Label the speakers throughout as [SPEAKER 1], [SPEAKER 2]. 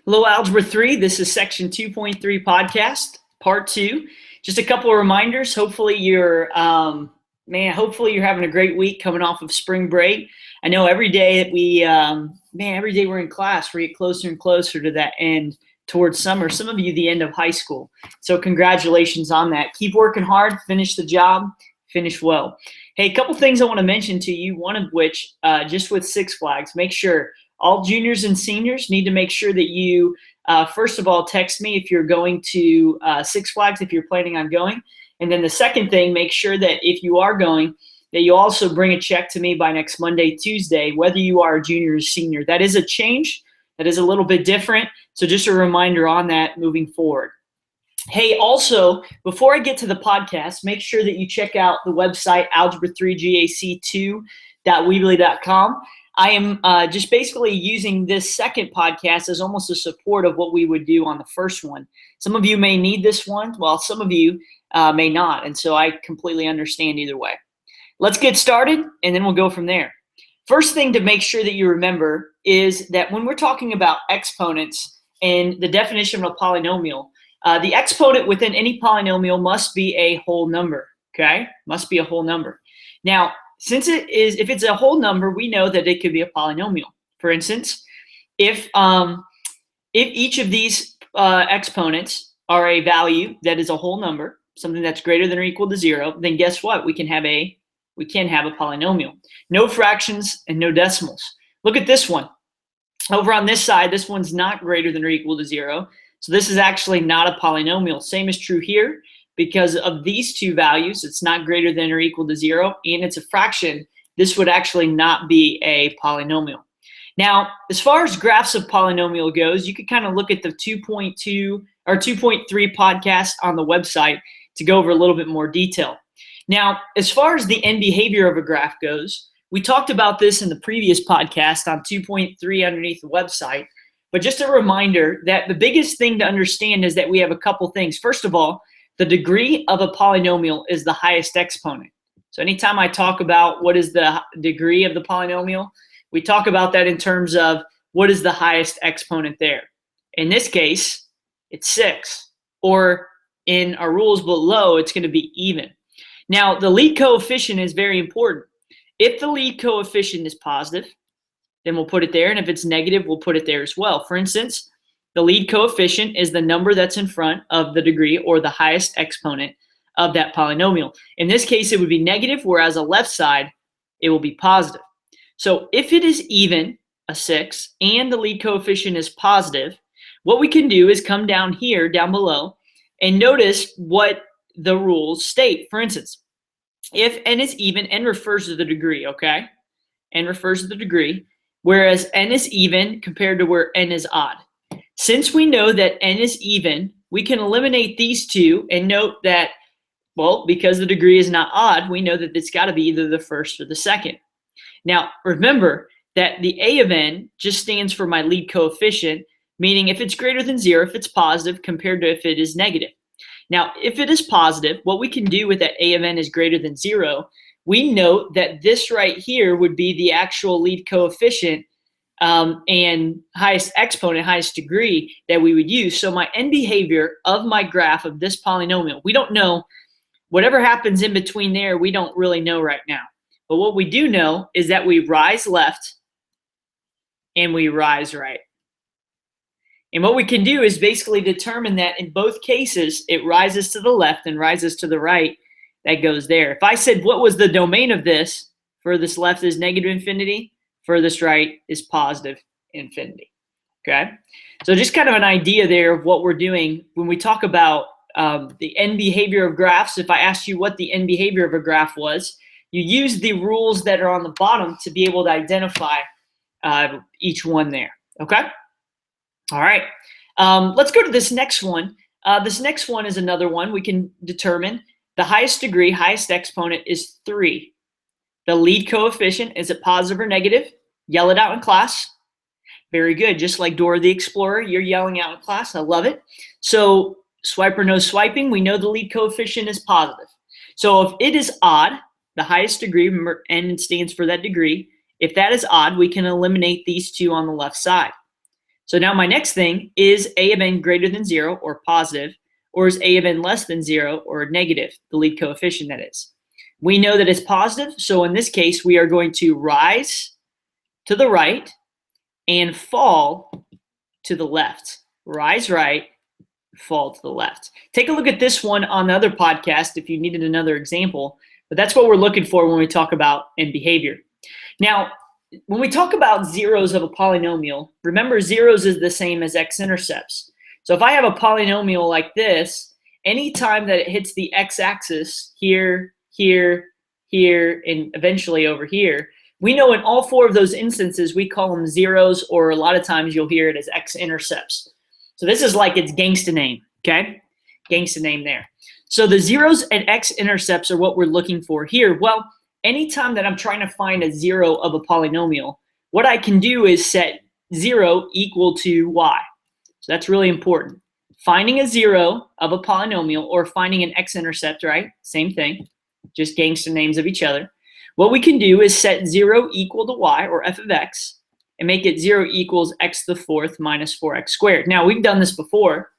[SPEAKER 1] Hello, Algebra 3. This is section 2.3 podcast, part 2. Just a couple of reminders. Hopefully you're having a great week coming off of spring break. I know every day that every day we're in class, we get closer and closer to that end towards summer. Some of you, the end of high school. So congratulations on that. Keep working hard, finish the job, finish well. Hey, a couple things I want to mention to you, one of which, just with Six Flags, make sure all juniors and seniors need to make sure that you, first of all, text me if you're going to Six Flags, if you're planning on going. And then the second thing, make sure that if you are going, that you also bring a check to me by next Monday, Tuesday, whether you are a junior or senior. That is a change. That is a little bit different. So just a reminder on that moving forward. Hey, also, before I get to the podcast, make sure that you check out the website, algebra3gac2.weebly.com. I am just basically using this second podcast as almost a support of what we would do on the first one. Some of you may need this one, while some of you may not, and so I completely understand either way. Let's get started, and then we'll go from there. First thing to make sure that you remember is that when we're talking about exponents and the definition of a polynomial, the exponent within any polynomial must be a whole number, okay? Must be a whole number. Now, if it's a whole number, we know that it could be a polynomial. For instance, if each of these exponents are a value that is a whole number, something that's greater than or equal to 0, then guess what? We can have a polynomial. No fractions and no decimals. Look at this one. Over on this side, this one's not greater than or equal to 0. So this is actually not a polynomial. Same is true here. Because of these two values, it's not greater than or equal to 0, and it's a fraction. This would actually not be a polynomial. Now, as far as graphs of polynomial goes, you could kind of look at the 2.2 or 2.3 podcast on the website to go over a little bit more detail. Now, as far as the end behavior of a graph goes, we talked about this in the previous podcast on 2.3 underneath the website. But just a reminder that the biggest thing to understand is that we have a couple things. First of all, the degree of a polynomial is the highest exponent. So anytime I talk about what is the degree of the polynomial, we talk about that in terms of what is the highest exponent there. In this case, it's 6. Or in our rules below, it's going to be even. Now, the lead coefficient is very important. If the lead coefficient is positive, then we'll put it there. And if it's negative, we'll put it there as well. For instance, the lead coefficient is the number that's in front of the degree or the highest exponent of that polynomial. In this case, it would be negative, whereas on the left side, it will be positive. So if it is even, a 6, and the lead coefficient is positive, what we can do is come down here, down below, and notice what the rules state. For instance, if n is even, n refers to the degree, okay? N refers to the degree, whereas n is even compared to where n is odd. Since we know that n is even, we can eliminate these two and note that, well, because the degree is not odd, we know that it's got to be either the first or the second. Now, remember that the a of n just stands for my lead coefficient, meaning if it's greater than 0, if it's positive, compared to if it is negative. Now, if it is positive, what we can do with that a of n is greater than 0, we note that this right here would be the actual lead coefficient and highest exponent, highest degree that we would use. So my end behavior of my graph of this polynomial, we don't know. Whatever happens in between there, we don't really know right now. But what we do know is that we rise left and we rise right. And what we can do is basically determine that in both cases, it rises to the left and rises to the right. That goes there. If I said what was the domain of this, furthest left is negative infinity, furthest right is positive infinity, okay? So just kind of an idea there of what we're doing when we talk about the end behavior of graphs. If I asked you what the end behavior of a graph was, you use the rules that are on the bottom to be able to identify each one there, okay? All right, let's go to this next one. This next one is another one we can determine. The highest degree, highest exponent is 3. The lead coefficient, is it positive or negative? Yell it out in class. Very good. Just like Dora the Explorer, you're yelling out in class. I love it. So swipe or no swiping, we know the lead coefficient is positive. So if it is odd, the highest degree, remember n stands for that degree, if that is odd, we can eliminate these two on the left side. So now my next thing is a of n greater than 0 or positive, or is a of n less than 0 or negative, the lead coefficient that is. We know that it's positive, so in this case, we are going to rise to the right and fall to the left. Rise right, fall to the left. Take a look at this one on the other podcast if you needed another example, but that's what we're looking for when we talk about end behavior. Now, when we talk about zeros of a polynomial, remember zeros is the same as x-intercepts. So if I have a polynomial like this, anytime that it hits the x-axis here, here, here, and eventually over here, we know in all four of those instances, we call them zeros, or a lot of times you'll hear it as x-intercepts. So this is like its gangsta name, okay? Gangsta name there. So the zeros and x-intercepts are what we're looking for here. Well, anytime that I'm trying to find a zero of a polynomial, what I can do is set 0 equal to y. So that's really important. Finding a zero of a polynomial or finding an x-intercept, right? Same thing, just gangster names of each other. What we can do is set 0 equal to y, or f of x, and make it 0 equals x to the fourth minus 4x squared. Now, we've done this before,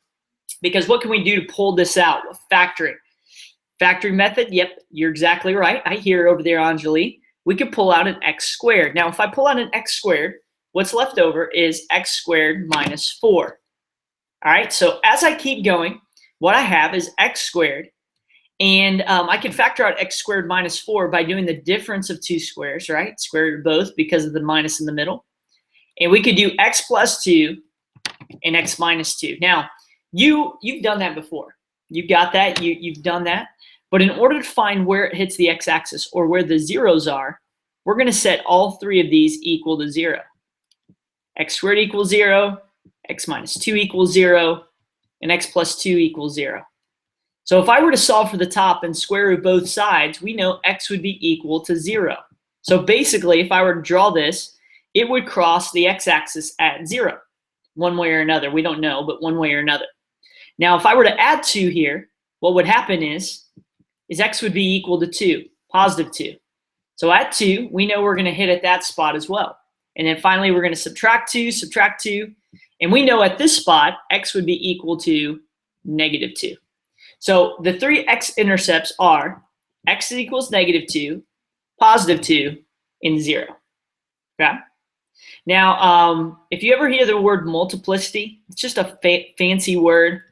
[SPEAKER 1] because what can we do to pull this out? Factoring. Factoring method, yep, you're exactly right. I hear it over there, Anjali. We could pull out an x squared. Now, if I pull out an x squared, what's left over is x squared minus 4. All right, so as I keep going, what I have is x squared, and I can factor out x squared minus 4 by doing the difference of two squares, right? Square root of both because of the minus in the middle. And we could do x plus 2 and x minus 2. Now, you've done that before. You've got that. You've done that. But in order to find where it hits the x-axis or where the zeros are, we're going to set all three of these equal to 0. X squared equals 0, x minus 2 equals 0, and x plus 2 equals 0. So if I were to solve for the top and square root both sides, we know x would be equal to 0. So basically, if I were to draw this, it would cross the x-axis at 0, one way or another. We don't know, but one way or another. Now, if I were to add 2 here, what would happen is x would be equal to 2, positive 2. So at 2, we know we're going to hit at that spot as well. And then finally, we're going to subtract 2, and we know at this spot, x would be equal to negative 2. So the three x-intercepts are x equals negative 2, positive 2, and 0. Okay? Now, if you ever hear the word multiplicity, it's just a fancy word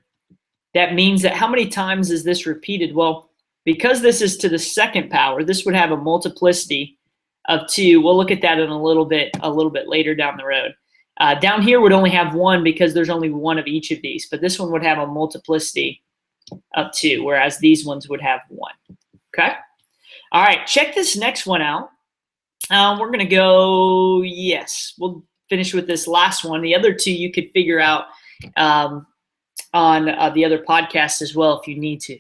[SPEAKER 1] that means that how many times is this repeated? Well, because this is to the second power, this would have a multiplicity of 2. We'll look at that in a little bit later down the road. Down here would only have 1 because there's only one of each of these, but this one would have a multiplicity of 2, whereas these ones would have 1. Okay? All right, check this next one out. We're going to go, yes, we'll finish with this last one. The other two you could figure out on the other podcast as well if you need to.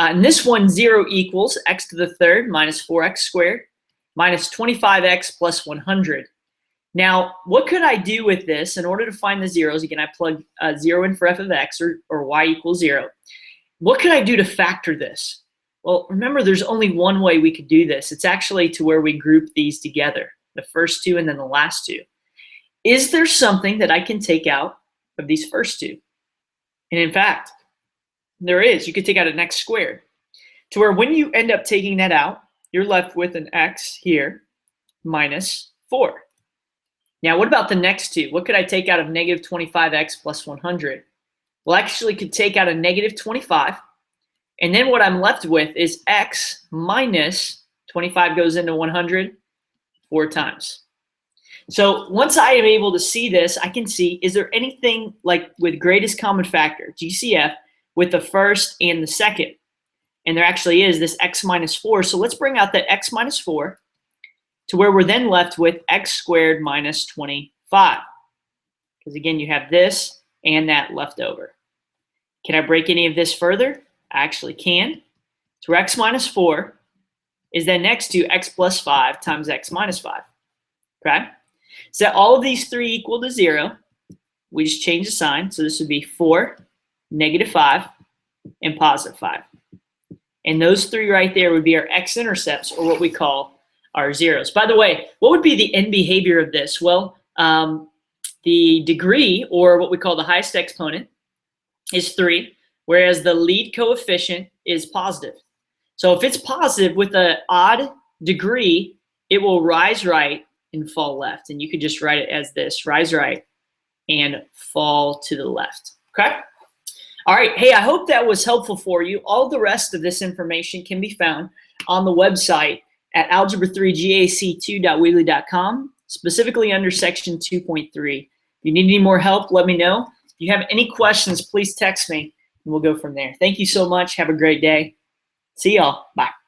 [SPEAKER 1] And this one, 0 equals x to the third minus 4x squared minus 25x plus 100. Now, what could I do with this in order to find the zeros? Again, I plug 0 in for f of x or y equals 0. What could I do to factor this? Well, remember, there's only one way we could do this. It's actually to where we group these together, the first two and then the last two. Is there something that I can take out of these first two? And in fact, there is. You could take out an x squared, to where when you end up taking that out, you're left with an x here minus 4. Now, what about the next two? What could I take out of negative 25x plus 100? Well, I actually could take out a negative 25, and then what I'm left with is x minus 25 goes into 100 4 times. So once I am able to see this, I can see, is there anything like with greatest common factor, GCF, with the first and the second? And there actually is this x minus 4. So let's bring out that x minus 4 to where we're then left with x squared minus 25. Because again, you have this and that left over. Can I break any of this further? I actually can. So x minus 4 is then next to x plus 5 times x minus 5. Okay? Set all of these three equal to 0. We just change the sign. So this would be 4, negative 5, and positive 5. And those three right there would be our x-intercepts, or what we call our zeros. By the way, what would be the end behavior of this? Well, the degree, or what we call the highest exponent, is 3, whereas the lead coefficient is positive. So if it's positive with an odd degree, it will rise right and fall left. And you could just write it as this: rise right and fall to the left. Okay? All right. Hey, I hope that was helpful for you. All the rest of this information can be found on the website at algebra3gac2.weebly.com, specifically under section 2.3. If you need any more help, let me know. If you have any questions, please text me, and we'll go from there. Thank you so much. Have a great day. See y'all. Bye.